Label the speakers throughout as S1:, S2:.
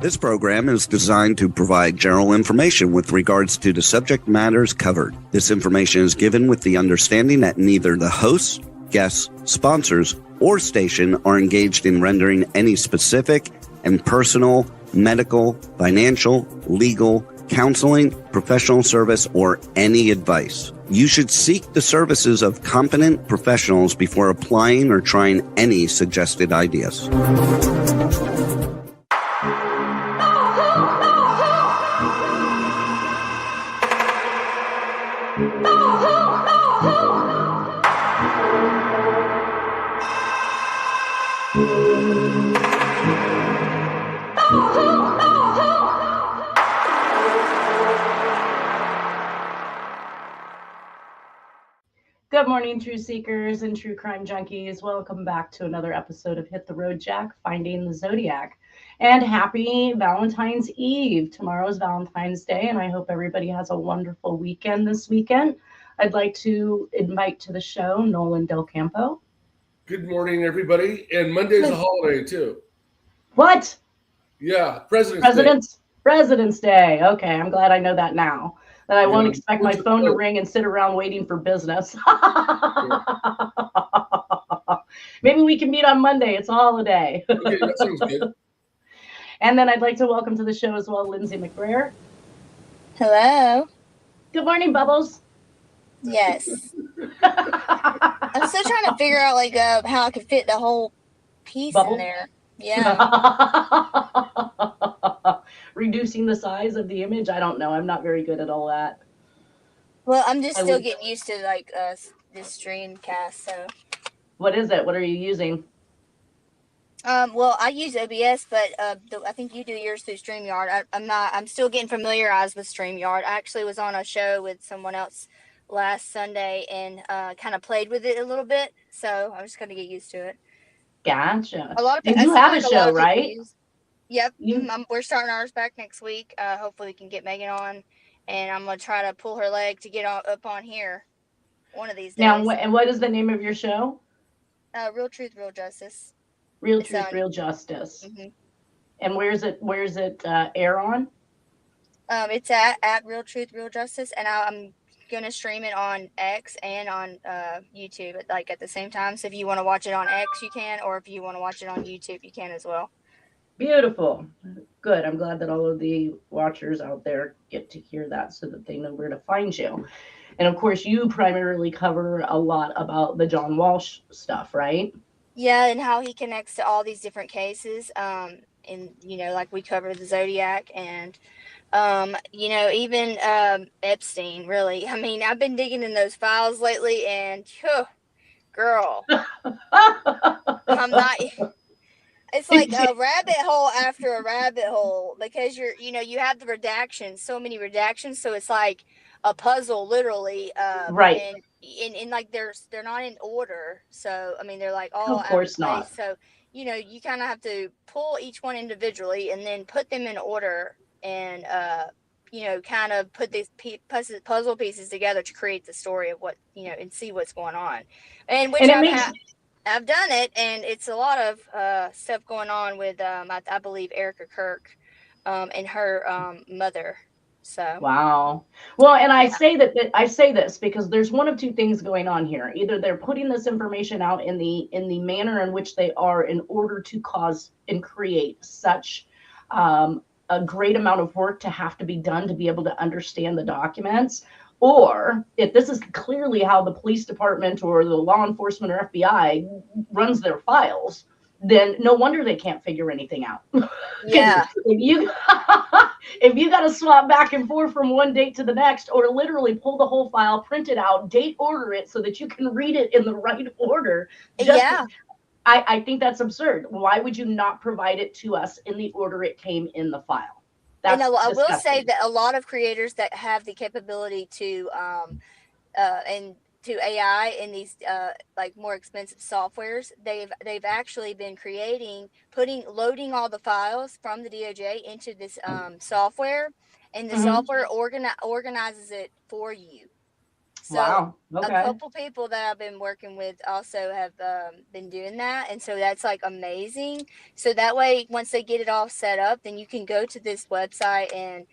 S1: This program is designed to provide general information with regards to the subject matters covered. This information is given with the understanding that neither the hosts, guests, sponsors, or station are engaged in rendering any specific and personal, medical, financial, legal, counseling, professional service, or any advice. You should seek the services of competent professionals before applying or trying any suggested ideas.
S2: Good morning, true seekers and true crime junkies. Welcome back to another episode of Hit the Road, Jack, Finding the Zodiac. And happy Valentine's Eve. Tomorrow's Valentine's Day, and I hope everybody has a wonderful weekend this weekend. I'd like to invite to the show Nolan Del Campo.
S3: Good morning, everybody. And Monday's a holiday, too.
S2: What?
S3: Yeah, President's
S2: Day. Okay, I'm glad I know that now. That I won't expect my phone to ring and sit around waiting for business. Maybe we can meet on Monday. It's a holiday.
S3: Okay, that sounds good.
S2: And then I'd like to welcome to the show as well, Lindsay McBrayer.
S4: Hello.
S2: Good morning, Bubbles.
S4: Yes. I'm still trying to figure out how I could fit the whole piece in there. Yeah.
S2: Reducing the size of the image. I don't know. I'm not very good at all that.
S4: Well, I'm just still getting used to this Streamcast. So.
S2: What is it? What are you using?
S4: Well, I use OBS, but I think you do yours through StreamYard. I'm still getting familiarized with StreamYard. I actually was on a show with someone else last Sunday and kind of played with it a little bit. So I'm just going to get used to it.
S2: Gotcha.
S4: A lot of
S2: people. You have a show, right?
S4: Yep. We're starting ours back next week. Hopefully we can get Megan on, and I'm going to try to pull her leg to get up on here one of these days.
S2: Now, and what is the name of your show?
S4: Real Truth, Real Justice.
S2: Real Truth, Real Justice.
S4: Mm-hmm.
S2: And where's it air on?
S4: It's at Real Truth, Real Justice, and I'm going to stream it on X and on YouTube at the same time. So if you want to watch it on X, you can, or if you want to watch it on YouTube, you can as well.
S2: Beautiful. Good. I'm glad that all of the watchers out there get to hear that so that they know where to find you. And of course, you primarily cover a lot about the John Walsh stuff, right?
S4: Yeah, and how he connects to all these different cases. And, we cover the Zodiac and, even Epstein, really. I mean, I've been digging in those files lately and, girl, I'm not... It's like a rabbit hole after a rabbit hole because you have the redactions, so many redactions. So it's like a puzzle, literally.
S2: Right.
S4: And they're not in order. So, I mean, they're like all
S2: of course
S4: out of
S2: not.
S4: place. So, you kind of have to pull each one individually and then put them in order and, kind of put these puzzle pieces together to create the story of what, and see what's going on. And which I've done it, and it's a lot of stuff going on with, I believe, Erica Kirk and her mother. So
S2: wow. Well, and I say this because there's one of two things going on here. Either they're putting this information out in the manner in which they are in order to cause and create such a great amount of work to have to be done to be able to understand the documents. Or if this is clearly how the police department or the law enforcement or FBI runs their files, then no wonder they can't figure anything out.
S4: Yeah.
S2: if you got to swap back and forth from one date to the next, or literally pull the whole file, print it out, date order it so that you can read it in the right order. I think that's absurd. Why would you not provide it to us in the order it came in the file?
S4: I will say that a lot of creators that have the capability to and to AI in these more expensive softwares, they've actually been loading all the files from the DOJ into this software, and the software organizes it for you. So
S2: Wow.
S4: a
S2: Okay.
S4: couple people that I've been working with also have been doing that, and so that's like amazing. So that way, once they get it all set up, then you can go to this website and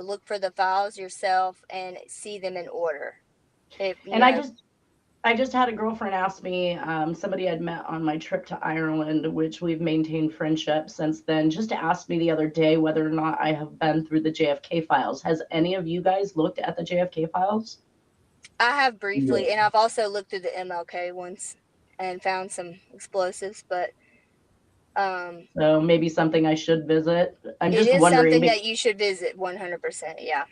S4: look for the files yourself and see them in order. If you
S2: And
S4: know,
S2: I just had a girlfriend ask me, somebody I'd met on my trip to Ireland, which we've maintained friendship since then, just asked me the other day whether or not I have been through the JFK files. Has any of you guys looked at the JFK files?
S4: I have briefly,
S3: Yeah.
S4: and I've also looked through the MLK ones and found some explosives, but
S2: So maybe something I should visit. I'm
S4: it
S2: just
S4: is
S2: wondering.
S4: something that you should visit 100%. Yeah.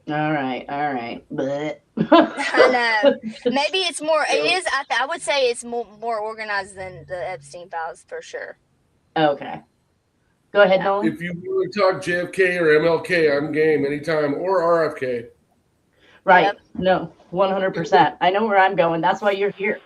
S2: All right. But
S4: I know. Maybe it's more. It is. I would say it's more organized than the Epstein files for sure.
S2: Okay. Go ahead,
S4: Yeah.
S2: Nolan.
S3: If you want to talk JFK or MLK, I'm game anytime, or RFK.
S2: Right.
S4: Yep.
S2: No, 100%. I know where I'm going. That's why you're here.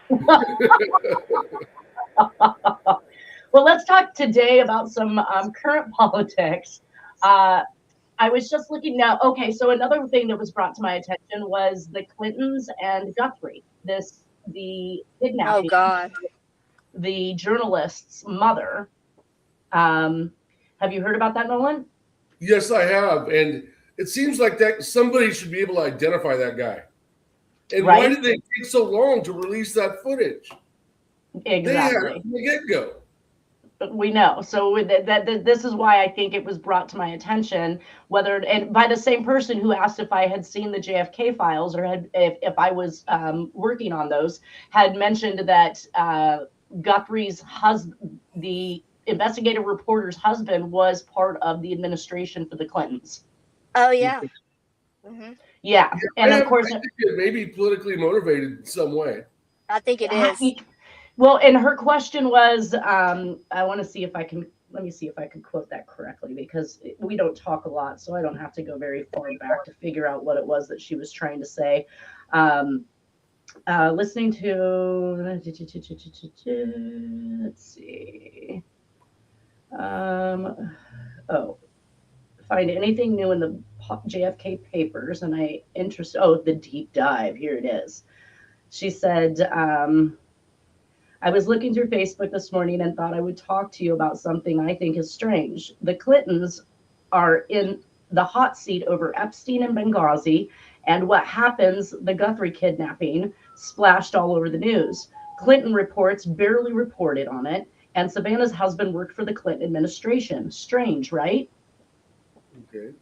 S2: Well, let's talk today about some current politics. I was just looking now. Okay, so another thing that was brought to my attention was the Clintons and Guthrie. The
S4: Oh
S2: kidnapping,
S4: God.
S2: the journalist's mother. Have you heard about that, Nolan?
S3: Yes, I have, and it seems like that somebody should be able to identify that guy. And why
S2: Right?
S3: did they take so long to release that footage? They had it
S2: Exactly.
S3: from the get-go.
S2: We know. So this is why I think it was brought to my attention, whether, and by the same person who asked if I had seen the JFK files or had if I was working on those, had mentioned that Guthrie's husband, the investigative reporter's husband, was part of the administration for the Clintons.
S4: Oh yeah. Hmm.
S2: Yeah, and of course,
S3: I think it may be politically motivated in some way.
S4: I think it is.
S2: well, and her question was, I want to see if I can, let me see if I can quote that correctly, because we don't talk a lot, so I don't have to go very far back to figure out what it was that she was trying to say. Listening to, let's see. Find anything new in the JFK papers, and the deep dive, here it is. She said, I was looking through Facebook this morning and thought I would talk to you about something I think is strange. The Clintons are in the hot seat over Epstein and Benghazi, and what happens, the Guthrie kidnapping, splashed all over the news. Clinton reports barely reported on it, and Savannah's husband worked for the Clinton administration. Strange, right?
S3: Okay.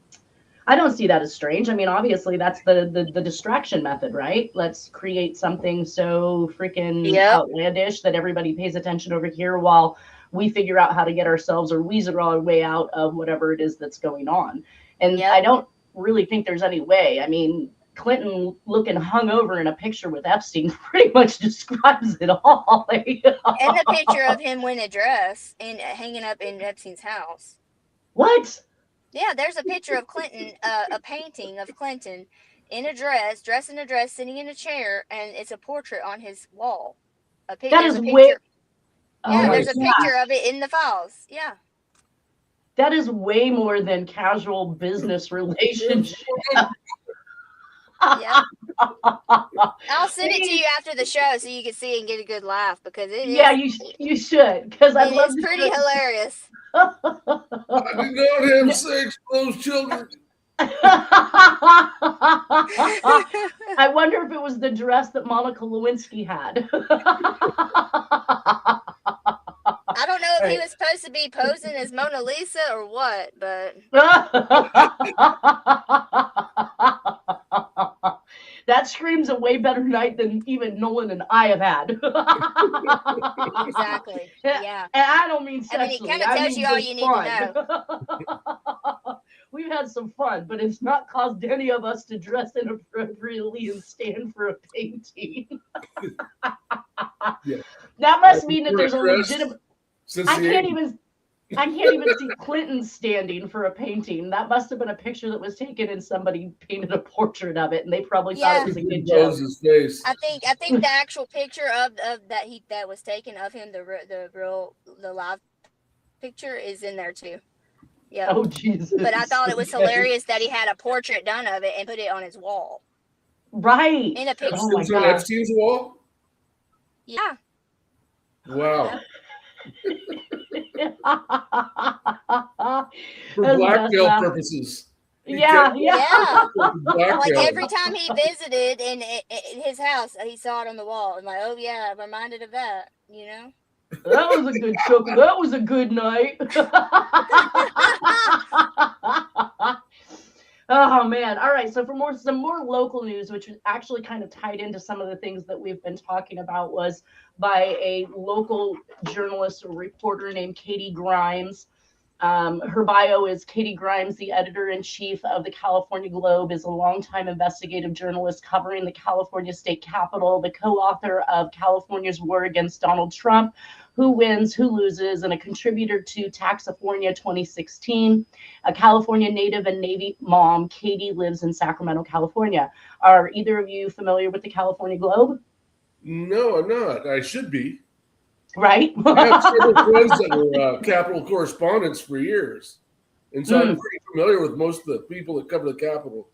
S2: I don't see that as strange. I mean, obviously, that's the distraction method, right? Let's create something so freaking outlandish that everybody pays attention over here while we figure out how to get ourselves or weasel our way out of whatever it is that's going on. And I don't really think there's any way. I mean, Clinton looking hungover in a picture with Epstein pretty much describes it all.
S4: And the picture of him wearing a dress and hanging up in Epstein's house.
S2: What?
S4: Yeah, there's a picture of Clinton, a painting of Clinton in a dress, dressed in a dress, sitting in a chair, and it's a portrait on his wall.
S2: That is way.
S4: Yeah, there's a picture of it in the files. Yeah.
S2: That is way more than casual business relationship.
S4: Yeah. I'll send it to you after the show so you can see it and get a good laugh, because it is.
S2: Yeah, you should, because
S4: it's pretty hilarious.
S3: I did not have sex with those children.
S2: I wonder if it was the dress that Monica Lewinsky had.
S4: I don't know if he was supposed to be posing as Mona Lisa or what, but
S2: that screams a way better night than even Nolan and I have had.
S4: Exactly. Yeah.
S2: And I don't mean sexually.
S4: I mean, it kind of tells you all you need to
S2: know. We've had some fun, but it's not caused any of us to dress inappropriately and stand for a painting.
S3: Yeah.
S2: That must mean that there's a legitimate. I can't even see Clinton standing for a painting. That must have been a picture that was taken and somebody painted a portrait of it, and they probably thought it was a good joke.
S3: His face.
S4: I think the actual picture of that was taken of him, the live picture, is in there too. Yeah.
S2: Oh Jesus!
S4: But I thought it was hilarious that he had a portrait done of it and put it on his wall.
S2: Right.
S4: in a picture.
S2: Oh my
S3: Epstein's on
S2: God.
S3: Epstein's wall?
S4: Yeah.
S3: Wow. For
S2: That was the best
S3: blackmail
S2: laugh.
S3: purposes. He
S2: Yeah,
S3: kept
S2: yeah.
S4: Yeah.
S3: for
S4: Like
S3: blackmail.
S4: every time he visited in his house, he saw it on the wall. And like, oh yeah, I'm reminded of that, you know?
S2: That was a good chuckle. That was a good night. Oh man. All right. So for some more local news, which was actually kind of tied into some of the things that we've been talking about, was by a local journalist or reporter named Katie Grimes. Her bio is Katie Grimes, the editor-in-chief of the California Globe, is a longtime investigative journalist covering the California state capitol, the co-author of California's War Against Donald Trump, Who Wins, Who Loses, and a contributor to Taxofornia 2016. A California native and Navy mom, Katie lives in Sacramento, California. Are either of you familiar with the California Globe?
S3: No, I'm not. I should be.
S2: Right?
S3: I have several friends that were Capitol correspondents for years. And so I'm pretty familiar with most of the people that cover the Capitol.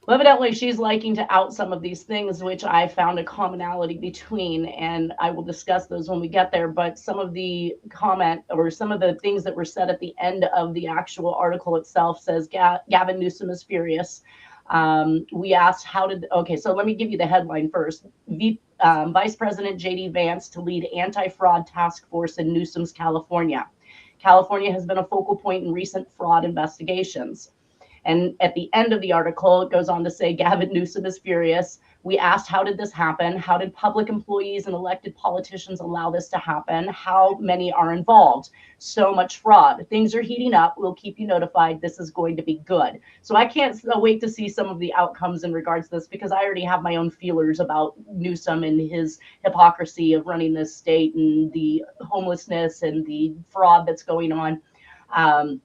S2: Well, evidently, she's liking to out some of these things, which I found a commonality between, and I will discuss those when we get there. But some of the comment or some of the things that were said at the end of the actual article itself says Gavin Newsom is furious. We asked okay, so let me give you the headline first. Vice President J.D. Vance to lead anti-fraud task force in Newsom's California. California has been a focal point in recent fraud investigations. And at the end of the article, it goes on to say Gavin Newsom is furious. We asked, how did this happen? How did public employees and elected politicians allow this to happen? How many are involved? So much fraud. Things are heating up. We'll keep you notified. This is going to be good. So I can't wait to see some of the outcomes in regards to this, because I already have my own feelers about Newsom and his hypocrisy of running this state and the homelessness and the fraud that's going on. And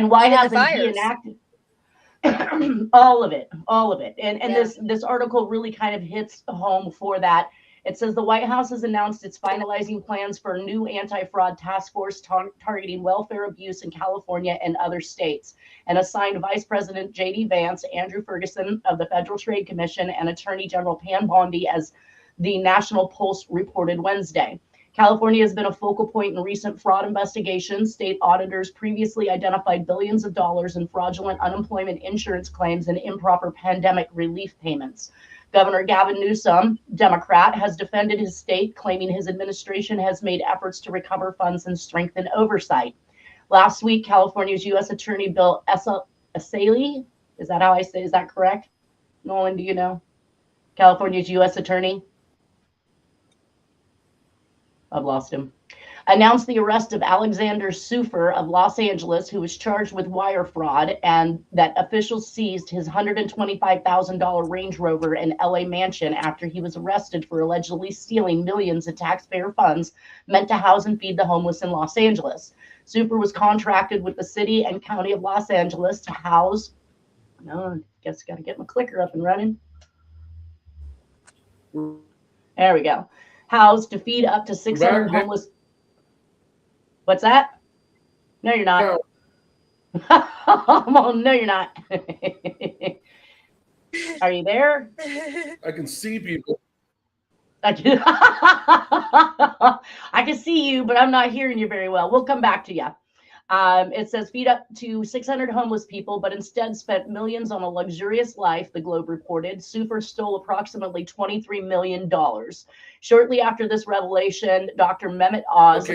S2: why hasn't he enacted all of it? And yeah. This article really kind of hits home for that. It says the White House has announced it's finalizing plans for a new anti-fraud task force targeting welfare abuse in California and other states, and assigned Vice President J.D. Vance, Andrew Ferguson of the Federal Trade Commission, and Attorney General Pam Bondi, as the National Pulse reported Wednesday. California has been a focal point in recent fraud investigations. State auditors previously identified billions of dollars in fraudulent unemployment insurance claims and improper pandemic relief payments. Governor Gavin Newsom, Democrat, has defended his state, claiming his administration has made efforts to recover funds and strengthen oversight. Last week, California's U.S. Attorney Bill Essayli, is that how I say? Is that correct? Nolan, do you know? California's U.S. Attorney. I've lost him. Announced the arrest of Alexander Sufer of Los Angeles, who was charged with wire fraud, and that officials seized his $125,000 Range Rover and LA mansion after he was arrested for allegedly stealing millions in taxpayer funds meant to house and feed the homeless in Los Angeles. Sufer was contracted with the city and county of Los Angeles to house. No, I guess got to get my clicker up and running. There we go. Housed to feed up to 600 homeless. What's that? No, you're not. Oh, no, you're not. Are you there?
S3: I can see people.
S2: I can see you, but I'm not hearing you very well. We'll come back to you. It says feed up to 600 homeless people, but instead spent millions on a luxurious life, the Globe reported. Sufer stole approximately $23 million. Shortly after this revelation, Dr. Mehmet Oz,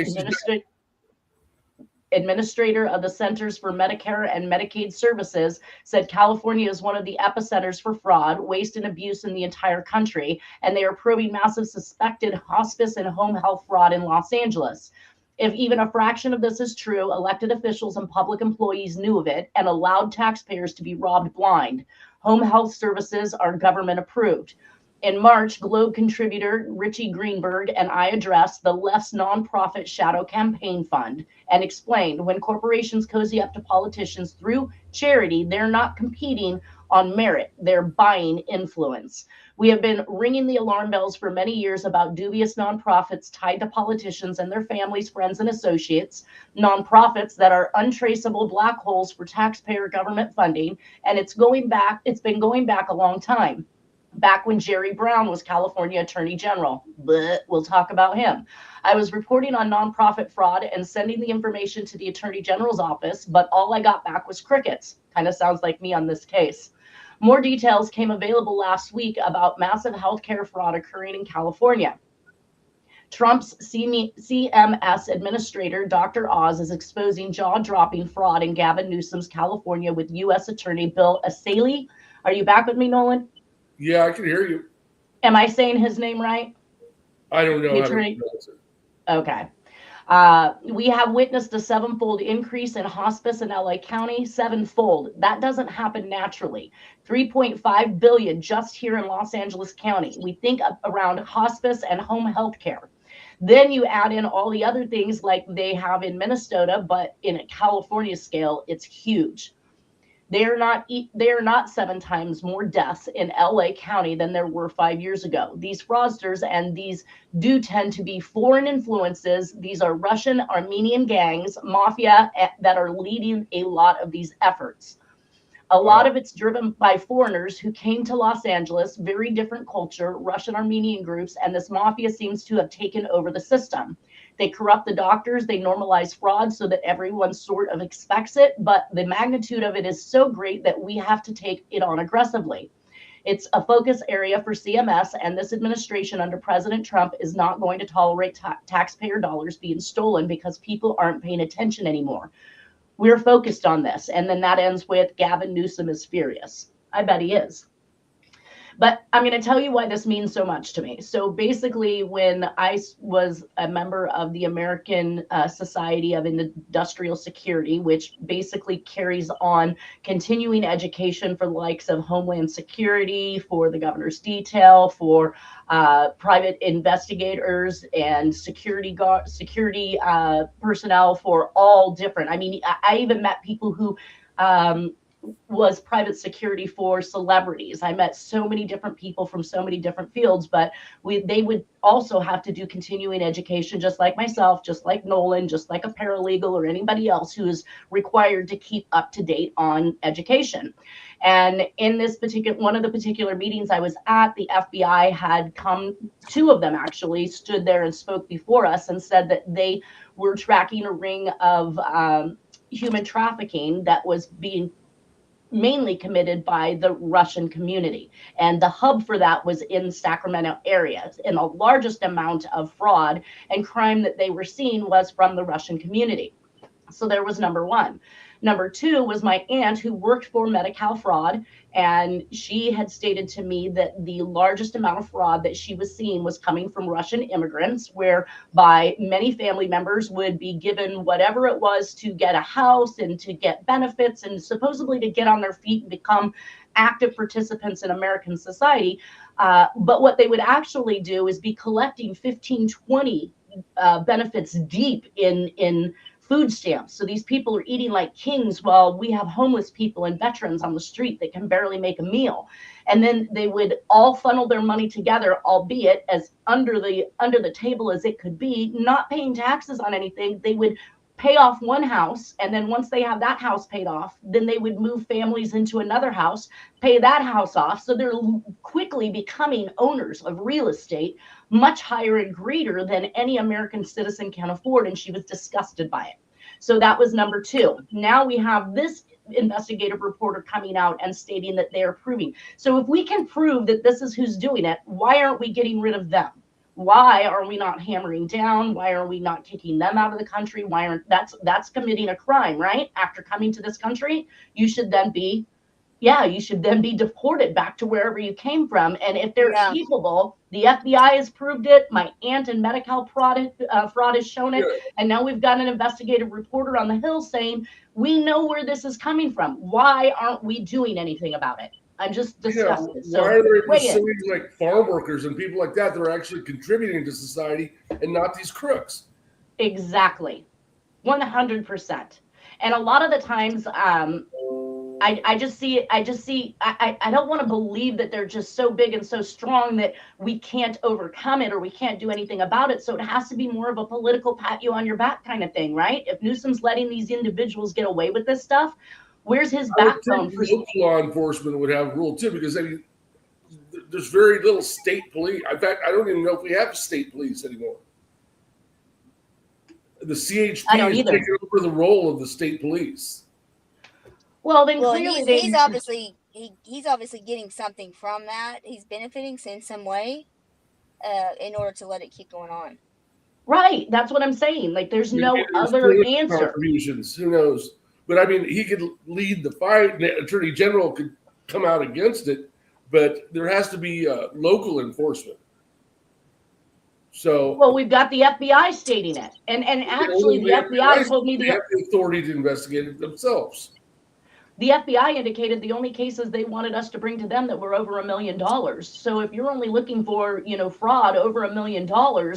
S2: administrator of the Centers for Medicare and Medicaid Services, said California is one of the epicenters for fraud, waste, and abuse in the entire country, and they are probing massive suspected hospice and home health fraud in Los Angeles. If even a fraction of this is true, elected officials and public employees knew of it and allowed taxpayers to be robbed blind. Home health services are government approved. In March, Globe contributor Richie Greenberg and I addressed the left's nonprofit Shadow Campaign Fund and explained when corporations cozy up to politicians through charity, they're not competing on merit, they're buying influence. We have been ringing the alarm bells for many years about dubious nonprofits tied to politicians and their families, friends, and associates, nonprofits that are untraceable black holes for taxpayer government funding, and it's been going back a long time. back when Jerry Brown was California Attorney General. But we'll talk about him. I was reporting on nonprofit fraud and sending the information to the Attorney General's office, but all I got back was crickets. Kind of sounds like me on this case. More details came available last week about massive healthcare fraud occurring in California. Trump's CMS administrator, Dr. Oz, is exposing jaw-dropping fraud in Gavin Newsom's California with U.S. Attorney Bill Asaley. Are you back with me, Nolan?
S3: Yeah, I can hear you.
S2: Am I saying his name right?
S3: I don't know.
S2: The attorney? Okay. We have witnessed a sevenfold increase in hospice in LA County, sevenfold. That doesn't happen naturally. 3.5 billion just here in Los Angeles County. We think around hospice and home health care. Then you add in all the other things like they have in Minnesota, but in a California scale, it's huge. They are not 7 times more deaths in LA County than there were 5 years ago. These fraudsters, and these do tend to be foreign influences. These are Russian, Armenian gangs, mafia that are leading a lot of these efforts. A lot of it's driven by foreigners who came to Los Angeles, very different culture, Russian Armenian groups, and this mafia seems to have taken over the system. They corrupt the doctors, they normalize fraud so that everyone sort of expects it, but the magnitude of it is so great that we have to take it on aggressively. It's a focus area for CMS, and this administration under President Trump is not going to tolerate taxpayer dollars being stolen because people aren't paying attention anymore. We're focused on this. And then that ends with Gavin Newsom is furious. I bet he is. But I'm going to tell you why this means so much to me. So basically, when I was a member of the American Society of Industrial Security, which basically carries on continuing education for the likes of Homeland Security, for the governor's detail, for private investigators and security personnel, for all different. I mean, I even met people who was private security for celebrities. I met so many different people from so many different fields, but they would also have to do continuing education, just like myself, just like Nolan, just like a paralegal or anybody else who is required to keep up to date on education. And in this one of the particular meetings I was at, the FBI had come, 2 of them actually stood there and spoke before us and said that they were tracking a ring of human trafficking that was being mainly committed by the Russian community. And the hub for that was in Sacramento area. And the largest amount of fraud and crime that they were seeing was from the Russian community. So there was number 1. Number 2 was my aunt, who worked for Medi-Cal fraud, and she had stated to me that the largest amount of fraud that she was seeing was coming from Russian immigrants, whereby many family members would be given whatever it was to get a house and to get benefits and supposedly to get on their feet and become active participants in American society. But what they would actually do is be collecting 15, 20 benefits deep in food stamps. So these people are eating like kings while we have homeless people and veterans on the street that can barely make a meal. And then they would all funnel their money together, albeit as under the table as it could be, not paying taxes on anything. They would pay off one house, and then once they have that house paid off, then they would move families into another house, pay that house off. So they're quickly becoming owners of real estate, much higher and greater than any American citizen can afford, and she was disgusted by it. So that was number 2. Now we have this investigative reporter coming out and stating that they are proving. So if we can prove that this is who's doing it, why aren't we getting rid of them? Why are we not hammering down? Why are we not kicking them out of the country? Why aren't that's committing a crime, right? After coming to this country, you should then be deported back to wherever you came from. And if they're capable, the FBI has proved it. My aunt in Medi-Cal fraud has shown it. And now we've got an investigative reporter on the Hill saying, we know where this is coming from. Why aren't we doing anything about it? I'm just disgusted.
S3: Why are there facilities like farm workers and people like that are actually contributing to society and not these crooks?
S2: Exactly. 100%. And a lot of the times, I don't want to believe that they're just so big and so strong that we can't overcome it or we can't do anything about it. So it has to be more of a political pat you on your back kind of thing, right? If Newsom's letting these individuals get away with this stuff, where's his backbone?
S3: Local law enforcement would have a rule too, because I mean, there's very little state police. In fact, I don't even know if we have state police anymore. The CHP is taking over the role of the state police.
S2: Well, then clearly
S4: he's obviously getting something from that. He's benefiting in some way in order to let it keep going on.
S2: Right. That's what I'm saying. Like, there's no other answer.
S3: Contributions, who knows? But I mean, he could lead the fight. The Attorney General could come out against it, but there has to be local enforcement. So,
S2: well, we've got the FBI stating it, and actually, the FBI told me
S3: they have the authority to investigate it themselves.
S2: The FBI indicated the only cases they wanted us to bring to them that were over $1 million. So if you're only looking for, fraud over $1 million,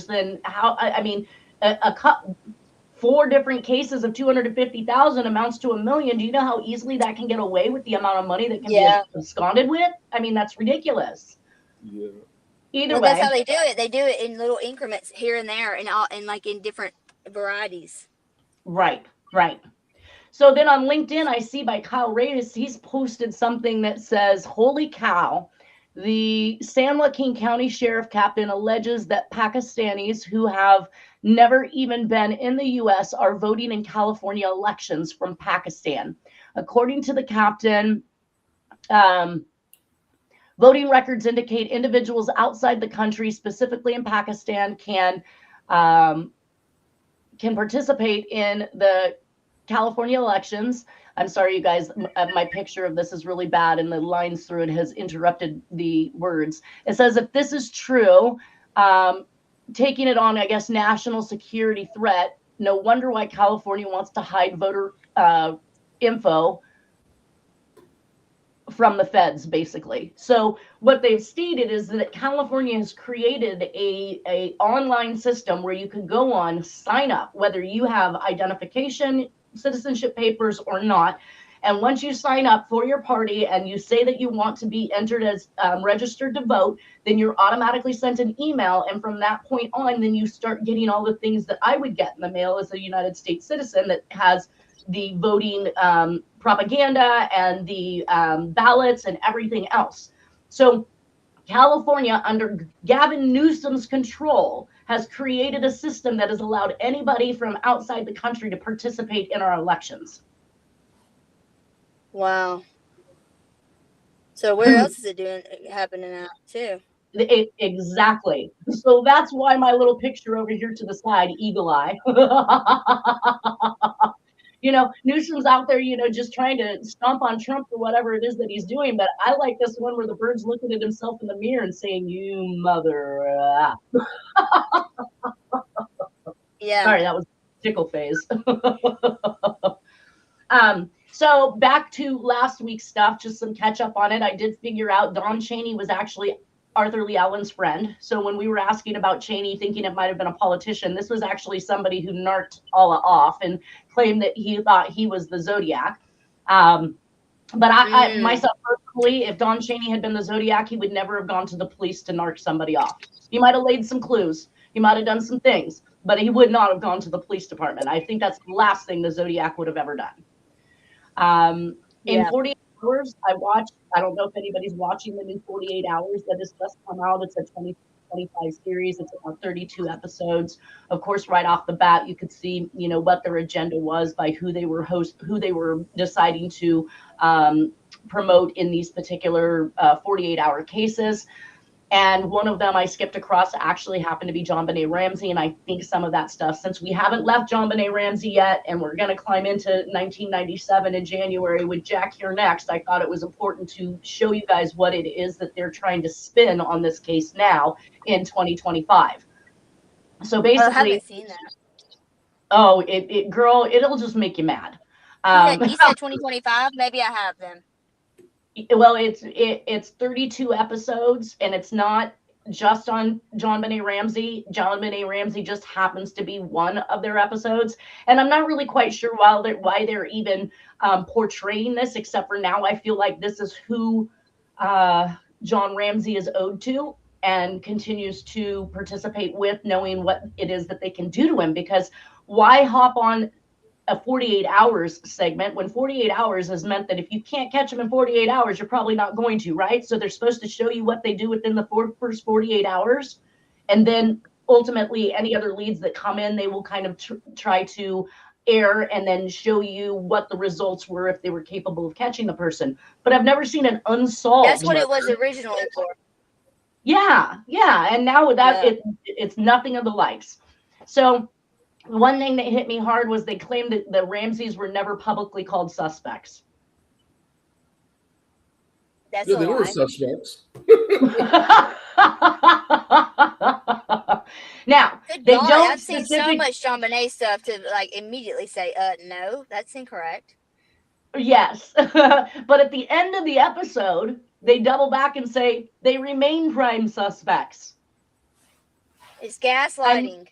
S2: then how? I mean, 4 different cases of 250,000 amounts to $1 million. Do you know how easily that can get away with the amount of money that can be absconded with? I mean, that's ridiculous.
S3: Yeah.
S2: Either way,
S4: that's how they do it. They do it in little increments here and there, and like in different varieties.
S2: Right. So then on LinkedIn, I see by Kyle Reyes, he's posted something that says, "Holy cow, the San Joaquin County Sheriff Captain alleges that Pakistanis who have never even been in the U.S. are voting in California elections from Pakistan. According to the captain, voting records indicate individuals outside the country, specifically in Pakistan, can participate in the California elections." I'm sorry, you guys, my picture of this is really bad and the lines through it has interrupted the words. It says, if this is true, taking it on, I guess, national security threat, no wonder why California wants to hide voter info from the feds, basically. So what they've stated is that California has created a online system where you can go on, sign up, whether you have identification, citizenship papers or not. And once you sign up for your party and you say that you want to be entered as registered to vote, then you're automatically sent an email. And from that point on, then you start getting all the things that I would get in the mail as a United States citizen that has the voting propaganda and the ballots and everything else. So California, under Gavin Newsom's control, has created a system that has allowed anybody from outside the country to participate in our elections.
S4: Wow. So where else is it happening at too?
S2: Exactly. So that's why my little picture over here to the side, eagle eye. Newsom's out there, just trying to stomp on Trump or whatever it is that he's doing. But I like this one where the bird's looking at himself in the mirror and saying, "You mother."
S4: Yeah.
S2: Sorry, that was tickle phase. So back to last week's stuff, just some catch up on it. I did figure out Don Cheney was actually Arthur Lee Allen's friend. So when we were asking about Cheney, thinking it might have been a politician, this was actually somebody who narked Allah off and claimed that he thought he was the Zodiac. But I myself personally, if Don Cheney had been the Zodiac, he would never have gone to the police to narc somebody off. He might have laid some clues. He might have done some things, but he would not have gone to the police department. I think that's the last thing the Zodiac would have ever done. In 48 hours, I don't know if anybody's watching the new 48 Hours that has just come out. It's a 2025 series. It's about 32 episodes. Of course, right off the bat, you could see, what their agenda was by who they were deciding to promote in these particular 48-hour cases. And one of them I skipped across actually happened to be Jonbenet Ramsey. And I think some of that stuff, since we haven't left Jonbenet Ramsey yet, and we're going to climb into 1997 in January with Jack here next, I thought it was important to show you guys what it is that they're trying to spin on this case now in 2025. So basically,
S4: I haven't seen that.
S2: Oh, girl, it'll just make you mad.
S4: You said 2025. Maybe I have them.
S2: Well, it's 32 episodes, and it's not just on Jonbenet Ramsey. Jonbenet Ramsey just happens to be one of their episodes, and I'm not really quite sure why they're even portraying this, except for now I feel like this is who John Ramsey is owed to and continues to participate with, knowing what it is that they can do to him. Because why hop on a 48 hours segment, when 48 hours has meant that if you can't catch them in 48 hours, you're probably not going to, right? So they're supposed to show you what they do within the first 48 hours. And then ultimately any other leads that come in, they will kind of try to air and then show you what the results were if they were capable of catching the person. But I've never seen an unsolved.
S4: That's what it was originally for.
S2: Yeah. And now that it's nothing of the likes. So one thing that hit me hard was they claimed that the Ramseys were never publicly called suspects.
S3: That's they were suspects.
S2: Now, they don't.
S4: I've seen so much Jonbenet stuff to like immediately say, no, that's incorrect.
S2: Yes, but at the end of the episode, they double back and say they remain prime suspects.
S4: It's gaslighting.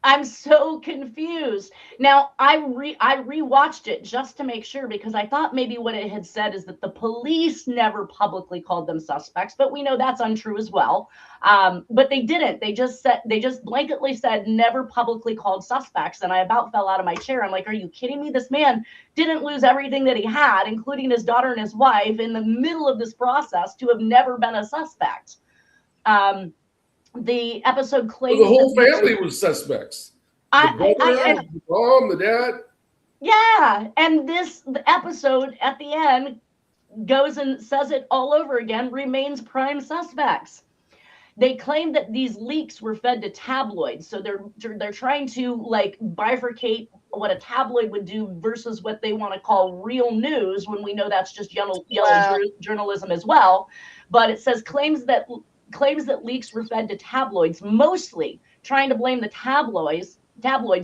S2: I'm so confused. Now, I rewatched it just to make sure, because I thought maybe what it had said is that the police never publicly called them suspects, but we know that's untrue as well. But they didn't. They just blanketly said never publicly called suspects, and I about fell out of my chair. I'm like, are you kidding me? This man didn't lose everything that he had, including his daughter and his wife, in the middle of this process, to have never been a suspect. The episode claims
S3: the whole family was suspects. The mom, the dad.
S2: Yeah, and the episode at the end goes and says it all over again, remains prime suspects. They claim that these leaks were fed to tabloids, so they're trying to like bifurcate what a tabloid would do versus what they want to call real news, when we know that's just yellow journalism as well. But it says claims that leaks were fed to tabloids, mostly trying to blame the tabloids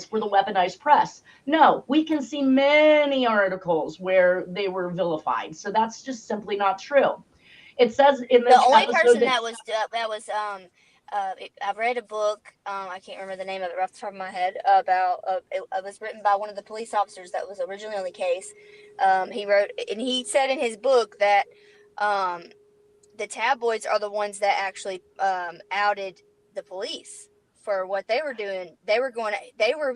S2: for the weaponized press. No, we can see many articles where they were vilified, so that's just simply not true. It says in the
S4: only person that was I've read a book, I can't remember the name of it off the top of my head, about it was written by one of the police officers that was originally on the case. He wrote, and he said in his book that the tabloids are the ones that actually outed the police for what they were doing. They were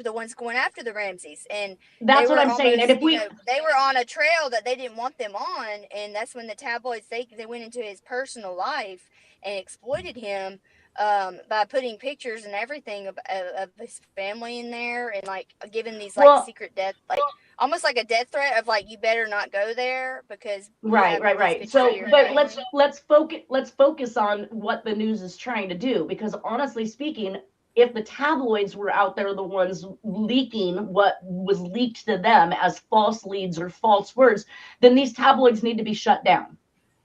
S4: the ones going after the Ramseys, and
S2: that's what I'm saying. And if
S4: they were on a trail that they didn't want them on, and that's when the tabloids they went into his personal life and exploited him by putting pictures and everything of his family in there, and like giving these like secret death, like almost like a death threat of like, you better not go there because
S2: right. So, but let's focus on what the news is trying to do, because honestly speaking, if the tabloids were out there the ones leaking what was leaked to them as false leads or false words, then these tabloids need to be shut down.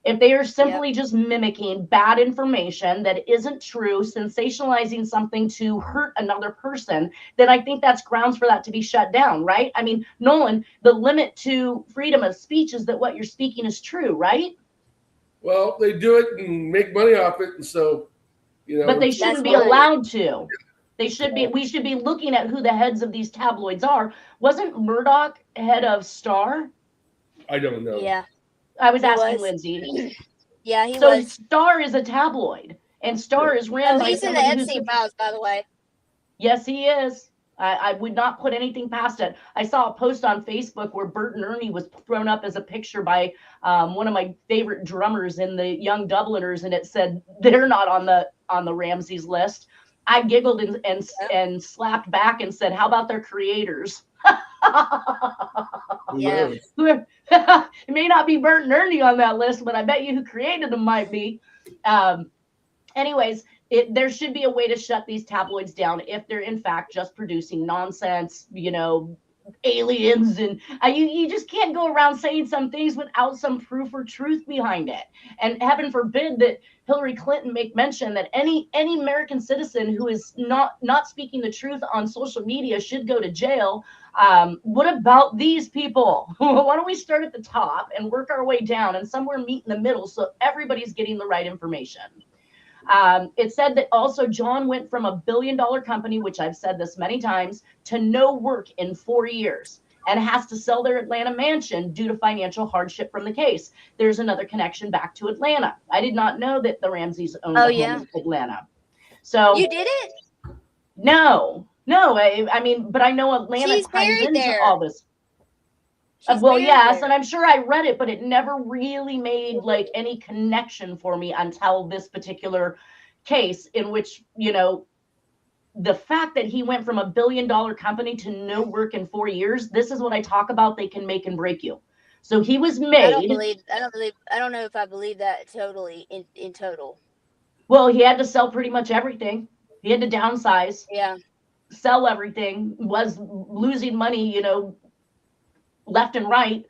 S2: If they are simply just mimicking bad information that isn't true, sensationalizing something to hurt another person, then I think that's grounds for that to be shut down, right? I mean, Nolan, the limit to freedom of speech is that what you're speaking is true, right?
S3: Well, they do it and make money off it, and so,
S2: But they shouldn't be allowed to. We should be looking at who the heads of these tabloids are. Wasn't Murdoch head of Star?
S3: I don't know.
S4: Yeah.
S2: I was asking Lindsay.
S4: Yeah, he was.
S2: So Star is a tabloid, and Star is ran by
S4: he's in the Epstein files, by the way.
S2: Yes, he is. I would not put anything past it. I saw a post on Facebook where Bert and Ernie was thrown up as a picture by one of my favorite drummers in the Young Dubliners, and it said they're not on the Ramseys list. I giggled and slapped back and said, "How about their creators?"
S4: Yeah.
S2: It may not be Bert and Ernie on that list, but I bet you who created them might be. Anyways, there should be a way to shut these tabloids down if they're in fact just producing nonsense, aliens, and you just can't go around saying some things without some proof or truth behind it. And heaven forbid that Hillary Clinton make mention that any American citizen who is not speaking the truth on social media should go to jail. What about these people? Why don't we start at the top and work our way down and somewhere meet in the middle so everybody's getting the right information? It said that also John went from $1 billion company, which I've said this many times, to no work in 4 years, and has to sell their Atlanta mansion due to financial hardship from the case. There's another connection back to Atlanta. I did not know that the Ramseys owned home in Atlanta. So
S4: you did it?
S2: No, No, I mean, but I know Atlanta
S4: She's
S2: ties
S4: buried
S2: into
S4: there.
S2: all this.
S4: She's
S2: Well,
S4: buried
S2: yes,
S4: there.
S2: and I'm sure I read it, but it never really made like any connection for me until this particular case in which, the fact that he went from $1 billion company to no work in 4 years, this is what I talk about. They can make and break you. So he was
S4: I don't
S2: made.
S4: know if I believe that totally in total.
S2: Well, he had to sell pretty much everything. He had to downsize,
S4: Yeah.
S2: sell everything, was losing money, left and right.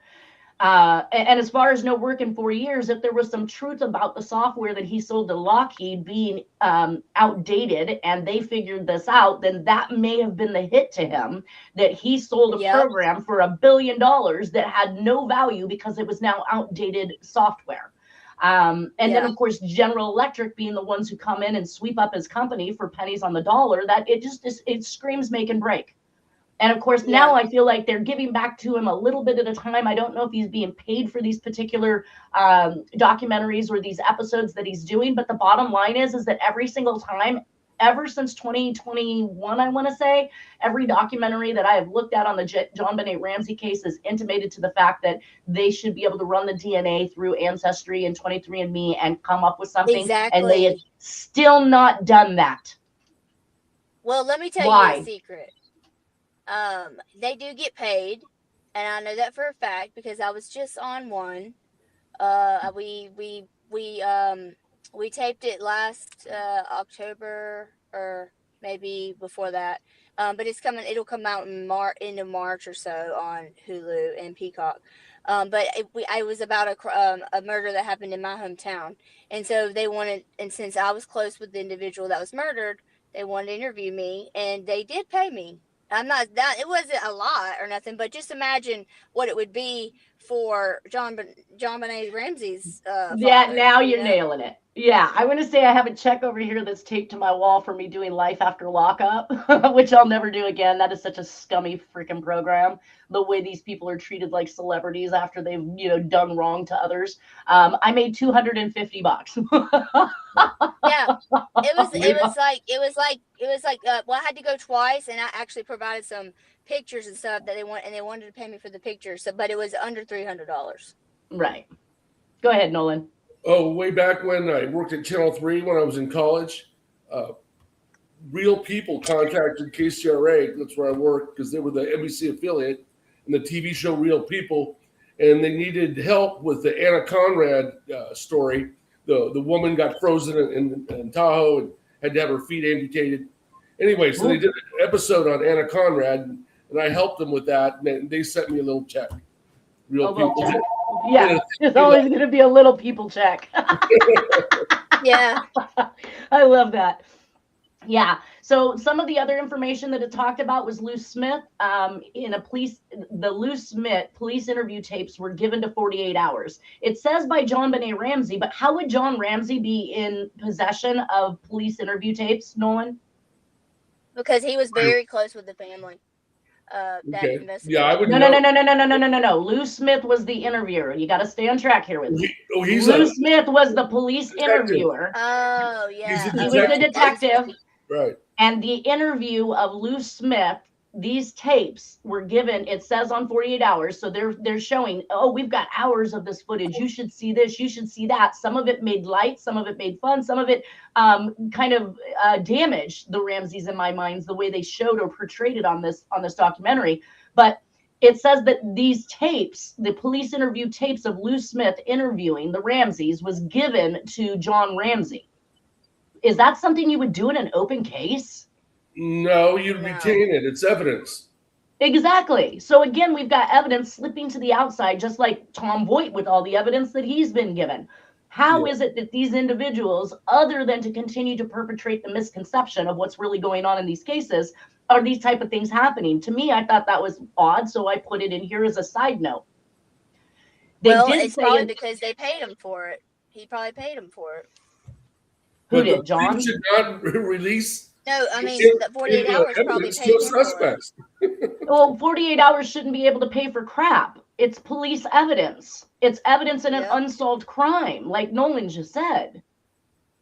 S2: And as far as no work in 4 years, if there was some truth about the software that he sold to Lockheed being outdated and they figured this out, then that may have been the hit to him, that he sold a
S4: Yep.
S2: program for $1 billion that had no value because it was now outdated software. And then, of course, General Electric being the ones who come in and sweep up his company for pennies on the dollar, that it screams make and break. And of course, now I feel like they're giving back to him a little bit at a time. I don't know if he's being paid for these particular documentaries or these episodes that he's doing. But the bottom line is that every single time, ever since 2021, I want to say, every documentary that I have looked at on the Jonbenet Ramsey case has intimated to the fact that they should be able to run the DNA through Ancestry and 23andMe and come up with something.
S4: Exactly.
S2: And they have still not done that.
S4: Well, let me tell
S2: Why?
S4: you a secret. They do get paid, and I know that for a fact because I was just on one. We taped it last October or maybe before that. But it'll come out in end of March or so on Hulu and Peacock. But I was about a murder that happened in my hometown, and so and since I was close with the individual that was murdered, they wanted to interview me, and they did pay me. It wasn't a lot or nothing, but just imagine what it would be for Jonbenet Ramsey's father.
S2: Now you're nailing it. Yeah, I want to say I have a check over here that's taped to my wall for me doing Life After Lockup, which I'll never do again. That is such a scummy freaking program. The way these people are treated like celebrities after they've, done wrong to others. I made $250.
S4: Yeah, it was like well, I had to go twice, and I actually provided some pictures and stuff that they wanted to pay me for the pictures. So, but it was under $300.
S2: Right. Go ahead, Nolan.
S3: Oh, way back when I worked at Channel 3 when I was in college, Real People contacted KCRA, that's where I worked, because they were the NBC affiliate, in the TV show Real People, and they needed help with the Anna Conrad story. The woman got frozen in Tahoe and had to have her feet amputated. Anyway, so they did an episode on Anna Conrad, and I helped them with that, and they sent me a little check. Real People.
S2: Check. Yeah, it's always going to be a little people check.
S4: Yeah.
S2: I love that. Yeah. So some of the other information that it talked about was Lou Smith. The Lou Smith police interview tapes were given to 48 hours. It says by Jonbenet Ramsey, but how would John Ramsey be in possession of police interview tapes, Nolan?
S4: Because he was very close with the family.
S3: Okay. Yeah, I would
S2: No. Lou Smith was the interviewer. You got to stay on track here with me. Lou Smith was the police interviewer.
S4: Oh, yeah.
S2: He was the detective.
S3: Right.
S2: And the interview of Lou Smith, these tapes were given, it says on 48 hours. So they're showing, we've got hours of this footage. You should see this. You should see that. Some of it made light. Some of it made fun. Some of it kind of damaged the Ramseys in my mind, the way they showed or portrayed it on this documentary. But it says that these tapes, the police interview tapes of Lou Smith interviewing the Ramseys, was given to John Ramsey. Is that something you would do in an open case?
S3: No, you'd retain it. It's evidence.
S2: Exactly. So again, we've got evidence slipping to the outside, just like Tom Voigt with all the evidence that he's been given. How is it that these individuals, other than to continue to perpetrate the misconception of what's really going on in these cases, are these type of things happening? To me, I thought that was odd, so I put it in here as a side note.
S4: It's probably because they paid him for it. He probably paid him for it.
S2: Who did, John?
S3: He should not release.
S4: No, I mean, the 48 hours probably paid him suspects.
S2: Well, 48 hours shouldn't be able to pay for crap. It's police evidence. It's evidence in an unsolved crime, like Nolan just said.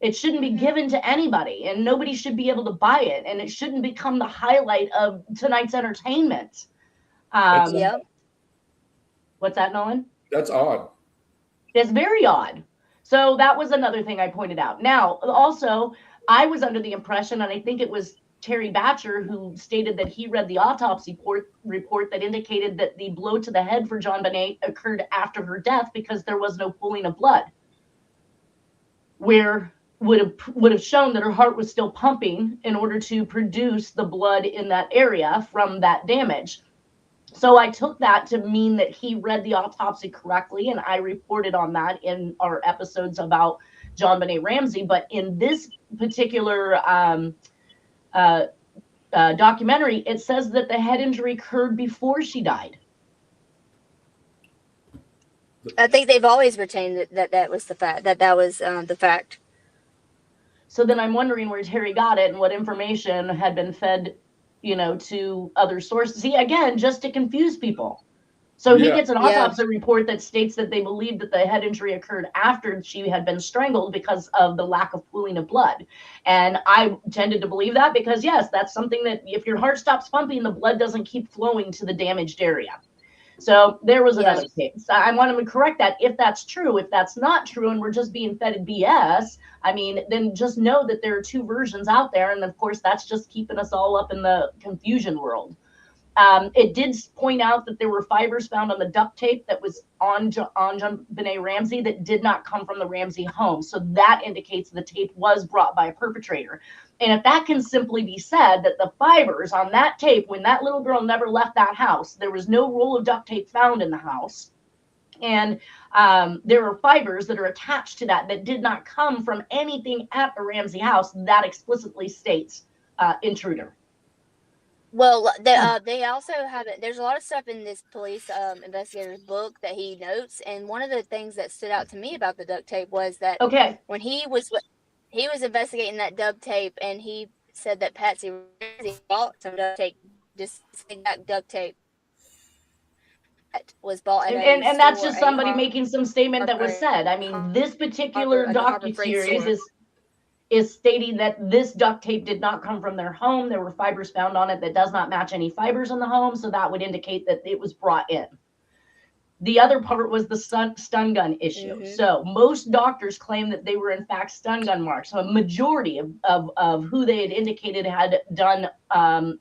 S2: It shouldn't be given to anybody, and nobody should be able to buy it, and it shouldn't become the highlight of tonight's entertainment.
S4: Yep.
S2: What's that, Nolan?
S3: That's odd.
S2: It's very odd. So that was another thing I pointed out. Now, also, I was under the impression, and I think it was Terry Batcher who stated that he read the autopsy report that indicated that the blow to the head for Jonbenet occurred after her death because there was no pooling of blood, where would have shown that her heart was still pumping in order to produce the blood in that area from that damage. So I took that to mean that he read the autopsy correctly, and I reported on that in our episodes about Jonbenet Ramsey. But in this particular documentary, it says that the head injury occurred before she died.
S4: I think they've always retained that was the fact, that was the fact.
S2: So then I'm wondering where Terry got it and what information had been fed, to other sources. See, again, just to confuse people. So he gets an autopsy report that states that they believe that the head injury occurred after she had been strangled because of the lack of pooling of blood. And I tended to believe that because, yes, that's something that if your heart stops pumping, the blood doesn't keep flowing to the damaged area. So there was another case. I want to correct that if that's true. If that's not true and we're just being fed BS, then just know that there are two versions out there. And of course, that's just keeping us all up in the confusion world. It did point out that there were fibers found on the duct tape that was on Jonbenet Ramsey that did not come from the Ramsey home. So that indicates the tape was brought by a perpetrator. And if that can simply be said, that the fibers on that tape, when that little girl never left that house, there was no roll of duct tape found in the house. And there are fibers that are attached to that did not come from anything at the Ramsey house. That explicitly states intruder.
S4: Well, they also have it. There's a lot of stuff in this police investigator's book that he notes, and one of the things that stood out to me about the duct tape was that when he was investigating that duct tape, and he said that Patsy Ramsey bought some duct tape, just duct tape that was bought at
S2: and that's just somebody making some statement that was said. This particular docuseries is stating that this duct tape did not come from their home. There were fibers found on it that does not match any fibers in the home, so that would indicate that it was brought in. The other part was the stun gun issue. Mm-hmm. So most doctors claim that they were in fact stun gun marks. So a majority of who they had indicated had done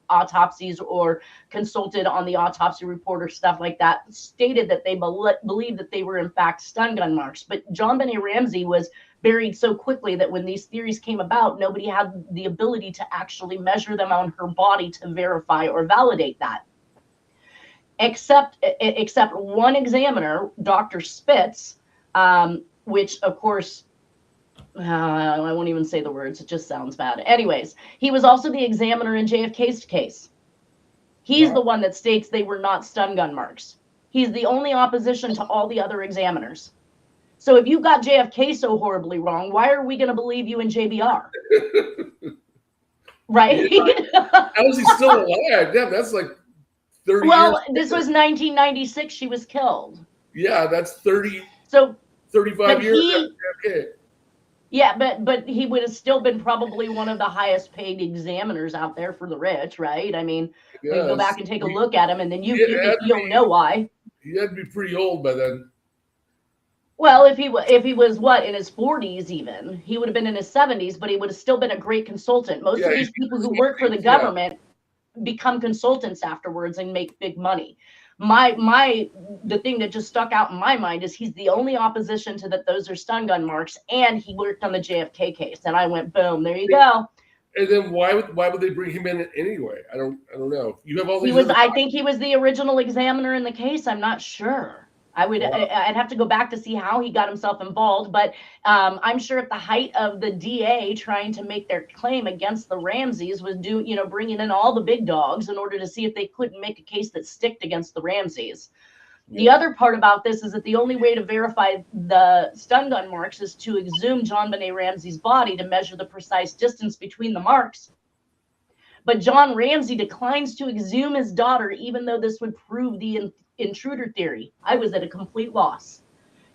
S2: autopsies or consulted on the autopsy report or stuff like that stated that they believed that they were in fact stun gun marks. But Jonbenet Ramsey was buried so quickly that when these theories came about, nobody had the ability to actually measure them on her body to verify or validate that. Except one examiner, Dr. Spitz, which of course, I won't even say the words, it just sounds bad. Anyways, he was also the examiner in JFK's case. He's the one that states they were not stun gun marks. He's the only opposition to all the other examiners. So if you got JFK so horribly wrong, why are we going to believe you in JBR? Right?
S3: How is he still alive? Yeah, that's like 30
S2: years.
S3: This
S2: was 1996. She was killed.
S3: Yeah, that's 30.
S2: So
S3: 35 years.
S2: Yeah, but he would have still been probably one of the highest paid examiners out there for the rich, right? We go back and take a look at him, and then you'll know why.
S3: He had to be pretty old by then.
S2: Well, if he was in his 40s even, he would have been in his 70s, but he would have still been a great consultant. Most of these people who work for the government become consultants afterwards and make big money. The thing that just stuck out in my mind is he's the only opposition to that those are stun gun marks, and he worked on the JFK case. And I went, boom, there you go.
S3: And then why would they bring him in anyway? I don't know. You have all these.
S2: I think he was the original examiner in the case. I'm not sure. I'd have to go back to see how he got himself involved, but I'm sure at the height of the DA trying to make their claim against the Ramseys was bringing in all the big dogs in order to see if they couldn't make a case that sticked against the Ramseys. Yeah. The other part about this is that the only way to verify the stun gun marks is to exhume Jonbenet Ramsey's body to measure the precise distance between the marks. But John Ramsey declines to exhume his daughter, even though this would prove the intruder theory. I was at a complete loss.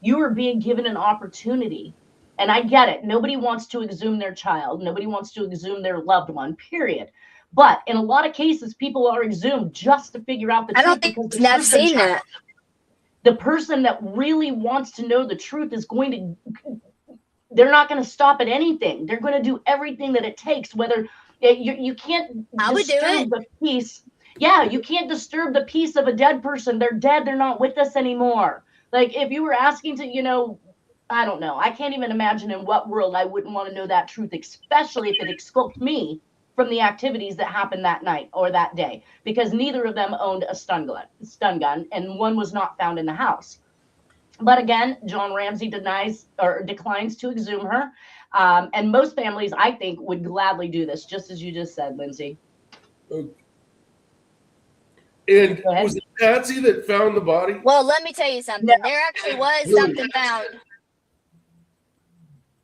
S2: You are being given an opportunity And I get it. Nobody wants to exhume their child. Nobody wants to exhume their loved one, period. But in a lot of cases, people are exhumed just to figure out the
S4: I
S2: truth.
S4: don't think
S2: Because
S4: I've seen that.
S2: the person that really wants to know the truth is going to, they're not going to stop at anything. They're going to do everything that it takes, whether you can't disturb the peace. Yeah, you can't disturb the peace of a dead person. They're dead. They're not with us anymore. Like if you were asking to, I don't know. I can't even imagine in what world I wouldn't want to know that truth, especially if it exculped me from the activities that happened that night or that day, because neither of them owned a stun gun, and one was not found in the house. But again, John Ramsey denies or declines to exhume her. And most families, I think, would gladly do this, just as you just said, Lindsay.
S3: And was it Patsy that found the body?
S4: Well, let me tell you something. No. There actually was something found.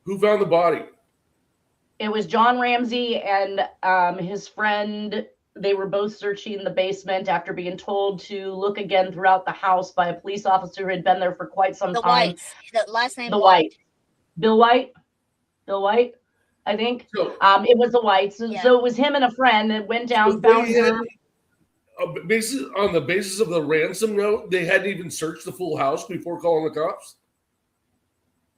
S3: Who found the body?
S2: It was John Ramsey and his friend. They were both searching the basement after being told to look again throughout the house by a police officer who had been there for quite some time.
S4: Whites. The last name
S2: White. Bill White, I think. So, it was the Whites. So it was him and a friend that went down, found her.
S3: On the basis of the ransom note, they hadn't even searched the full house before calling the cops?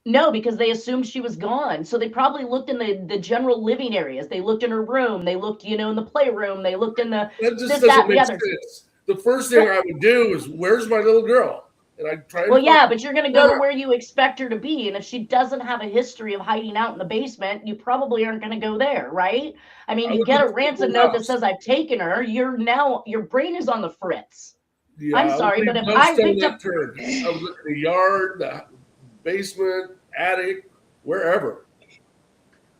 S2: No, because they assumed she was gone. So they probably looked in the general living areas. They looked in her room. They looked, in the playroom. They looked in the
S3: that just doesn't make sense. The first thing I would do is, where's my little girl? And I'd try.
S2: Well, yeah, but you're going to go to where you expect her to be. And if she doesn't have a history of hiding out in the basement, you probably aren't going to go there, right? I mean, you get a ransom note that says I've taken her. Your brain is on the fritz. Yeah, I'm sorry, but if I picked up,
S3: I was looking at the yard, the basement, attic, wherever.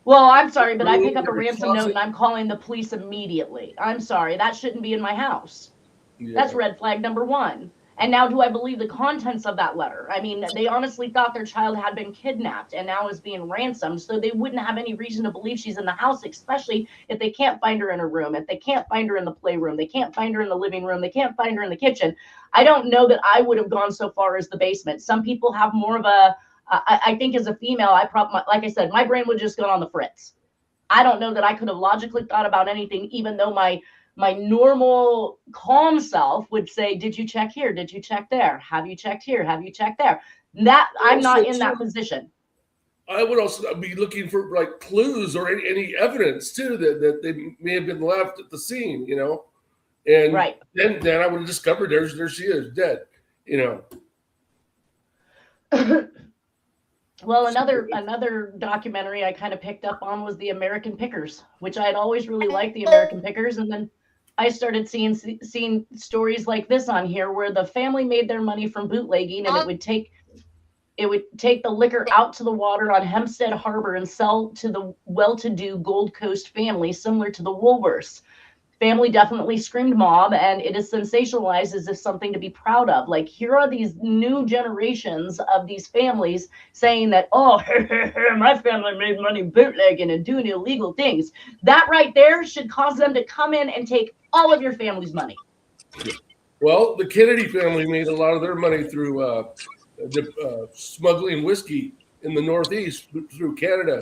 S2: Well, I'm sorry, but I pick up a ransom note and I'm calling the police immediately. I'm sorry, that shouldn't be in my house. Yeah. That's red flag number 1. And now do I believe the contents of that letter? I mean, they honestly thought their child had been kidnapped and now is being ransomed. So they wouldn't have any reason to believe she's in the house, especially if they can't find her in her room, if they can't find her in the playroom, they can't find her in the living room, they can't find her in the kitchen. I don't know that I would have gone so far as the basement. Some people have more of a, I think as a female, like I said, my brain would just go on the fritz. I don't know that I could have logically thought about anything, even though my normal calm self would say, did you check here? Did you check there? Have you checked here? Have you checked there? That I'm not in that position.
S3: I would also be looking for like clues or any evidence too that they may have been left at the scene, and
S2: right.
S3: Then I would have discovered there she is dead,
S2: Well, another documentary I kind of picked up on was The American Pickers, which I had always really liked The American Pickers, and then I started seeing stories like this on here where the family made their money from bootlegging, and it would take the liquor out to the water on Hempstead Harbor and sell to the well-to-do Gold Coast family, similar to the Woolworths. Family definitely screamed mob, and it is sensationalized as if something to be proud of. Like, here are these new generations of these families saying that, oh, my family made money bootlegging and doing illegal things. That right there should cause them to come in and take all of your family's money.
S3: Well, the Kennedy family made a lot of their money through smuggling whiskey in the Northeast through Canada.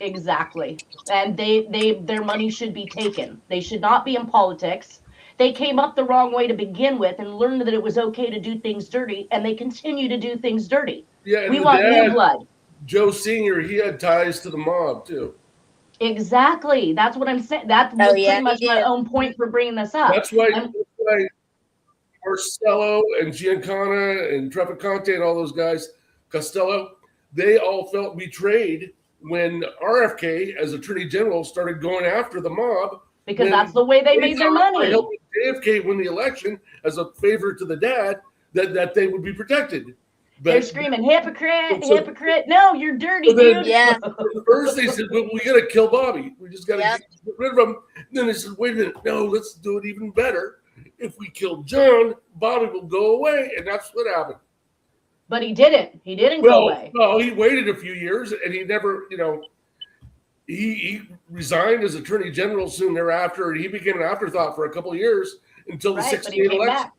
S2: Exactly. And their money should be taken. They should not be in politics. They came up the wrong way to begin with and learned that it was okay to do things dirty, and they continue to do things dirty.
S3: Yeah,
S2: we want new blood.
S3: Joe Sr., he had ties to the mob too.
S2: Exactly. That's what I'm saying. That was pretty much my own point for bringing this up.
S3: That's why Marcello and Giancana and Trafficante and all those guys, Costello, they all felt betrayed when RFK, as Attorney General, started going after the mob.
S2: Because that's the way they made their money.
S3: Helping JFK win the election as a favor to the dad, that they would be protected. But
S2: they're screaming, hypocrite, hypocrite. No, you're dirty, dude.
S4: Yeah.
S3: First they said, well, we got to kill Bobby. We just got to get rid of him. And then they said, wait a minute. No, let's do it even better. If we kill John, Bobby will go away. And that's what happened.
S2: But he didn't. He didn't go away.
S3: No, he waited a few years, and he never, he resigned as Attorney General soon thereafter, and he became an afterthought for a couple of years until the 68 election.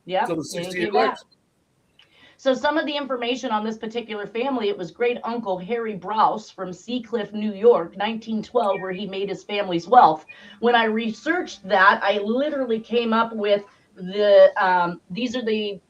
S2: Yeah,
S3: until the 68 election.
S2: So some of the information on this particular family, it was great uncle Harry Browse from Seacliff, New York, 1912, where he made his family's wealth. When I researched that, I literally came up with these are the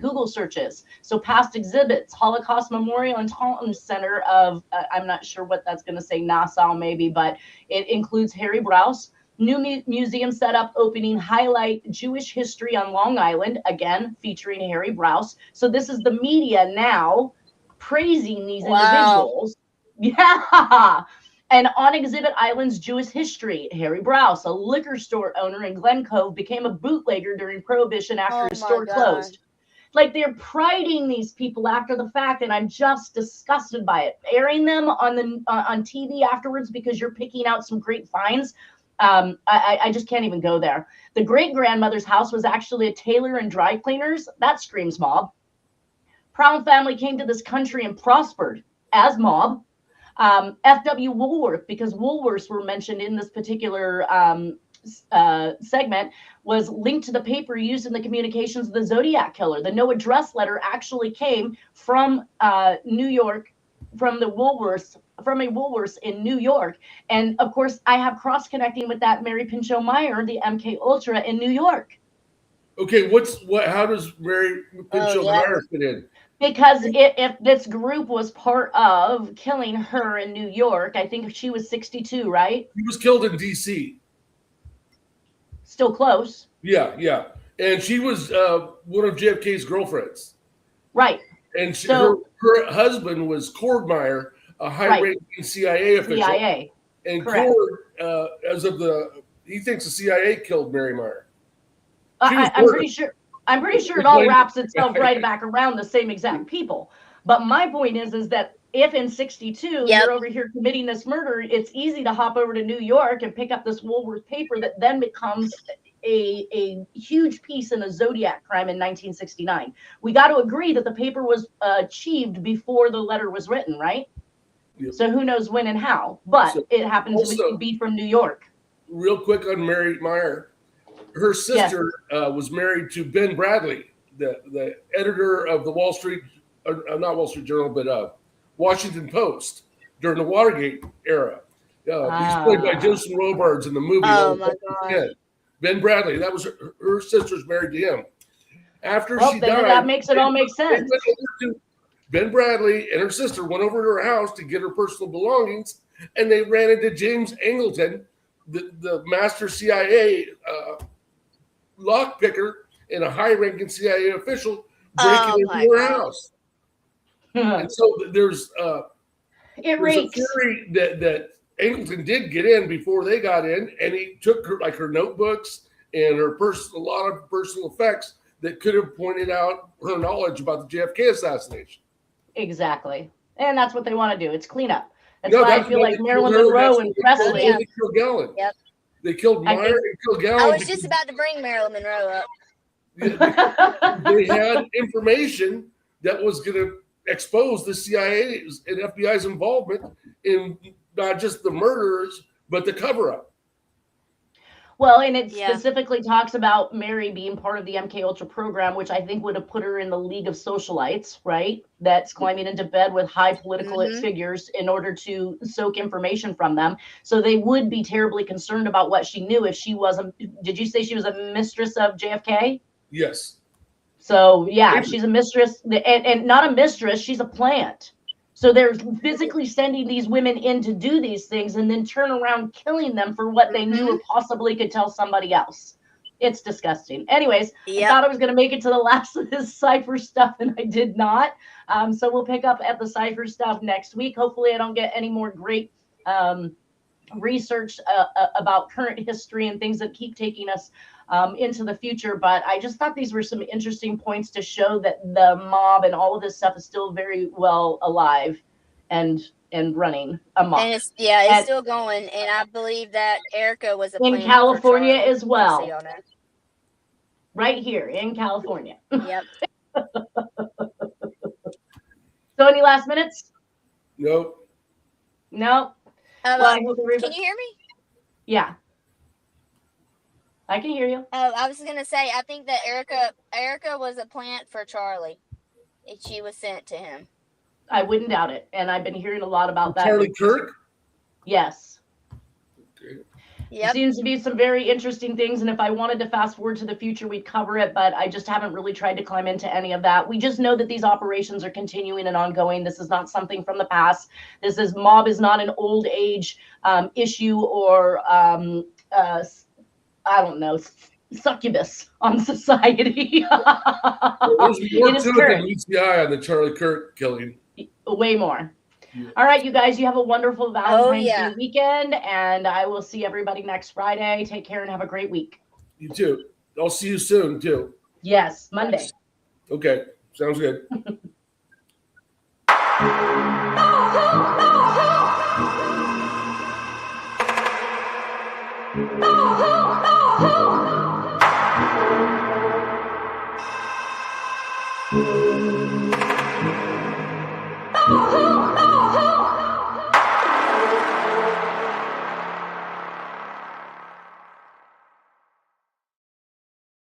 S2: Google searches. So past exhibits, Holocaust Memorial and Taunton Center of, I'm not sure what that's going to say, Nassau maybe, but it includes Harry Browse. New museum setup opening, highlight Jewish history on Long Island, again, featuring Harry Browse. So this is the media now praising these individuals. Yeah. And on exhibit islands, Jewish history. Harry Browse, a liquor store owner in Glen Cove, became a bootlegger during Prohibition after his store closed. Like, they're priding these people after the fact, and I'm just disgusted by it. Airing them on TV afterwards because you're picking out some great finds. I just can't even go there. The great-grandmother's house was actually a tailor and dry cleaners. That screams mob. Brown family came to this country and prospered as mob. F.W. Woolworth, because Woolworths were mentioned in this particular segment, was linked to the paper used in the communications of the Zodiac Killer. The no address letter actually came from New York, from a Woolworths in New York. And of course, I have cross-connecting with that Mary Pinchot Meyer, the MK Ultra in New York.
S3: Okay, how does Mary Pinchot Meyer fit in?
S2: Because if this group was part of killing her in New York, I think she was 62, right?
S3: He was killed in D.C.
S2: Still close.
S3: Yeah. And she was one of JFK's girlfriends.
S2: Right.
S3: And her husband was Cord Meyer, a high-ranking CIA official.
S2: CIA.
S3: And
S2: Correct.
S3: Cord, he thinks the CIA killed Mary Meyer.
S2: I'm pretty sure it all wraps itself right back around the same exact people. But my point is that if in 62 you're over here committing this murder, it's easy to hop over to New York and pick up this Woolworth paper that then becomes a huge piece in a Zodiac crime in 1969. We got to agree that the paper was achieved before the letter was written, right?
S3: Yep.
S2: So who knows when and how, but it happened to be from New York.
S3: Real quick on Mary Meyer. Her sister was married to Ben Bradley, the editor of the not Wall Street Journal, but Washington Post during the Watergate era. He's played by Jason Robards in the movie.
S4: Oh my God.
S3: Ben Bradley, that was her sister's married to him. After she died,
S2: that makes it all make sense.
S3: Ben Bradley and her sister went over to her house to get her personal belongings, and they ran into James Angleton, the master CIA lockpicker and a high-ranking CIA official, breaking into her house. And so there's a theory that Angleton did get in before they got in, and he took her notebooks and a lot of personal effects that could have pointed out her knowledge about the JFK assassination.
S2: Exactly. And that's what they want to do. It's cleanup. That's why I feel like Marilyn Monroe and Presley.
S3: They killed Gallen.
S4: Yep.
S3: They killed Meyer and killed Gallen.
S4: I was just about to bring Marilyn Monroe up.
S3: They had information that was going to expose the CIA's and FBI's involvement in not just the murders, but the cover-up.
S2: Well, and it specifically talks about Mary being part of the MK Ultra program, which I think would have put her in the League of Socialites, right? That's climbing into bed with high political figures in order to soak information from them. So they would be terribly concerned about what she knew if she was did you say she was a mistress of JFK?
S3: Yes.
S2: So, yeah, she's a mistress, and not a mistress, she's a plant. So they're physically sending these women in to do these things and then turn around killing them for what they knew or possibly could tell somebody else. It's disgusting. Anyways, I thought I was going to make it to the last of this cipher stuff, and I did not. So we'll pick up at the cipher stuff next week. Hopefully I don't get any more great research about current history and things that keep taking us into the future. But I just thought these were some interesting points to show that the mob and all of this stuff is still very well alive and running amok.
S4: And it's still going. And I believe that Erica was
S2: in California as well. Right here in California.
S4: Yep.
S2: So any last minutes?
S3: Nope.
S2: No.
S4: Can you hear me?
S2: Yeah. I can hear you.
S4: Oh, I was gonna say, I think that Erica was a plant for Charlie. She was sent to him.
S2: I wouldn't doubt it. And I've been hearing a lot about that.
S3: Charlie Kirk?
S2: Yes.
S3: Okay.
S2: There
S4: Yep.
S2: seems to be some very interesting things. And if I wanted to fast forward to the future, we'd cover it. But I just haven't really tried to climb into any of that. We just know that these operations are continuing and ongoing. This is not something from the past. Mob is not an old age issue or, I don't know, succubus on society.
S3: There's more
S2: It is
S3: to it
S2: current.
S3: than UCI on the Charlie Kirk killing.
S2: Way more.
S3: Yeah.
S2: All right, you guys, you have a wonderful Valentine's
S4: yeah.
S2: Day weekend, and I will see everybody next Friday. Take care and have a great week.
S3: You too. I'll see you soon too.
S2: Yes, Monday.
S3: Okay, sounds good.
S5: Oh,